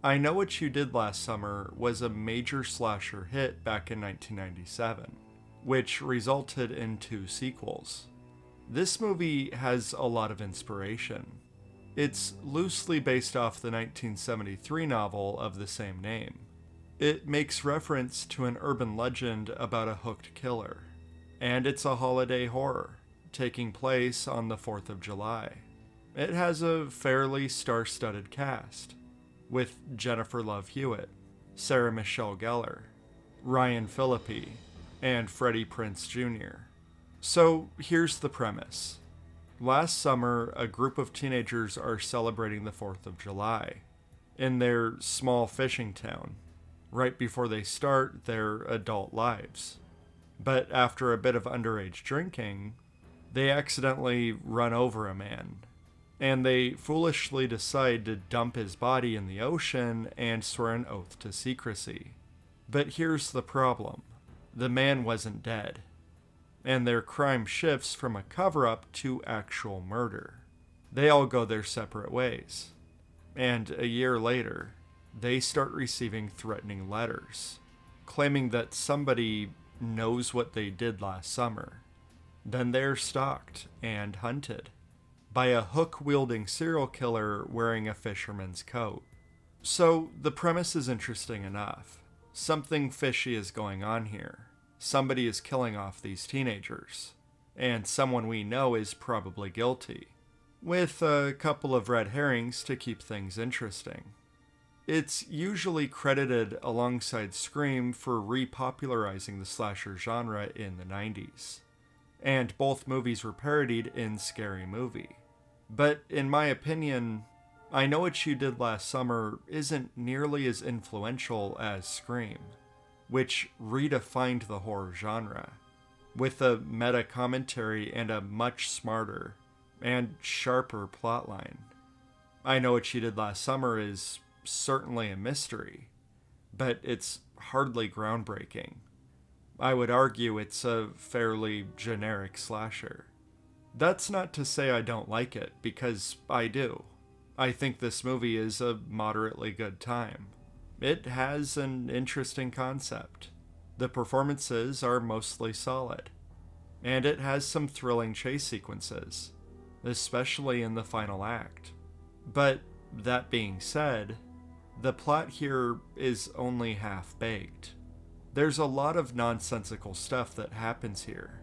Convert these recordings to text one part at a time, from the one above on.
I Know What You Did Last Summer was a major slasher hit back in 1997, which resulted in two sequels. This movie has a lot of inspiration. It's loosely based off the 1973 novel of the same name. It makes reference to an urban legend about a hooked killer, and it's a holiday horror, taking place on the 4th of July. It has a fairly star-studded cast, with Jennifer Love Hewitt, Sarah Michelle Gellar, Ryan Phillippe, and Freddie Prinze Jr. So here's the premise. Last summer, a group of teenagers are celebrating the 4th of July in their small fishing town, right before they start their adult lives. But after a bit of underage drinking, they accidentally run over a man, and they foolishly decide to dump his body in the ocean and swear an oath to secrecy. But here's the problem. The man wasn't dead, and their crime shifts from a cover-up to actual murder. They all go their separate ways, and a year later, they start receiving threatening letters, claiming that somebody knows what they did last summer. Then they're stalked and hunted by a hook-wielding serial killer wearing a fisherman's coat. So the premise is interesting enough. Something fishy is going on here. Somebody is killing off these teenagers, and someone we know is probably guilty, with a couple of red herrings to keep things interesting. It's usually credited alongside Scream for repopularizing the slasher genre in the 90s, and both movies were parodied in Scary Movie. But in my opinion, I Know What You Did Last Summer isn't nearly as influential as Scream, which redefined the horror genre, with a meta-commentary and a much smarter and sharper plotline. I Know What You Did Last Summer is certainly a mystery, but it's hardly groundbreaking. I would argue it's a fairly generic slasher. That's not to say I don't like it, because I do. I think this movie is a moderately good time. It has an interesting concept. The performances are mostly solid. And it has some thrilling chase sequences, especially in the final act. But that being said, the plot here is only half-baked. There's a lot of nonsensical stuff that happens here.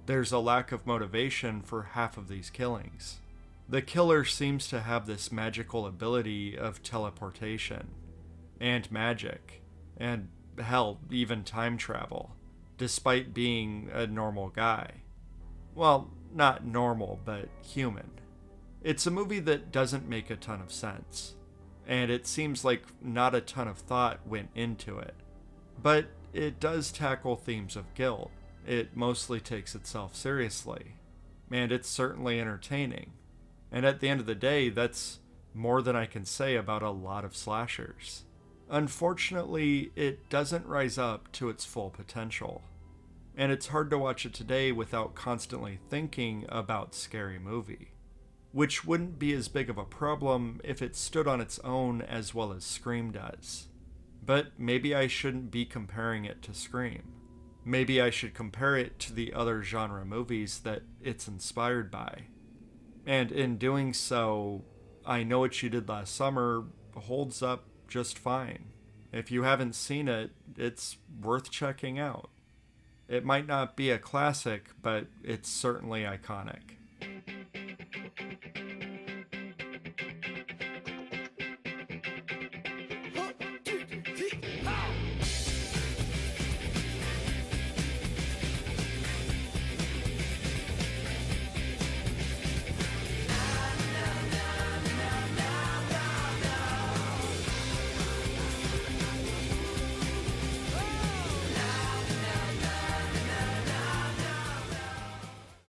There's a lack of motivation for half of these killings. The killer seems to have this magical ability of teleportation, and magic, and hell, even time travel, despite being a normal guy. Well, not normal, but human. It's a movie that doesn't make a ton of sense, and it seems like not a ton of thought went into it. But it does tackle themes of guilt. It mostly takes itself seriously, and it's certainly entertaining. And at the end of the day, that's more than I can say about a lot of slashers. Unfortunately, it doesn't rise up to its full potential, and it's hard to watch it today without constantly thinking about Scary Movie, which wouldn't be as big of a problem if it stood on its own as well as Scream does. But maybe I shouldn't be comparing it to Scream. Maybe I should compare it to the other genre movies that it's inspired by. And in doing so, I Know What You Did Last Summer holds up just fine. If you haven't seen it, it's worth checking out. It might not be a classic, but it's certainly iconic.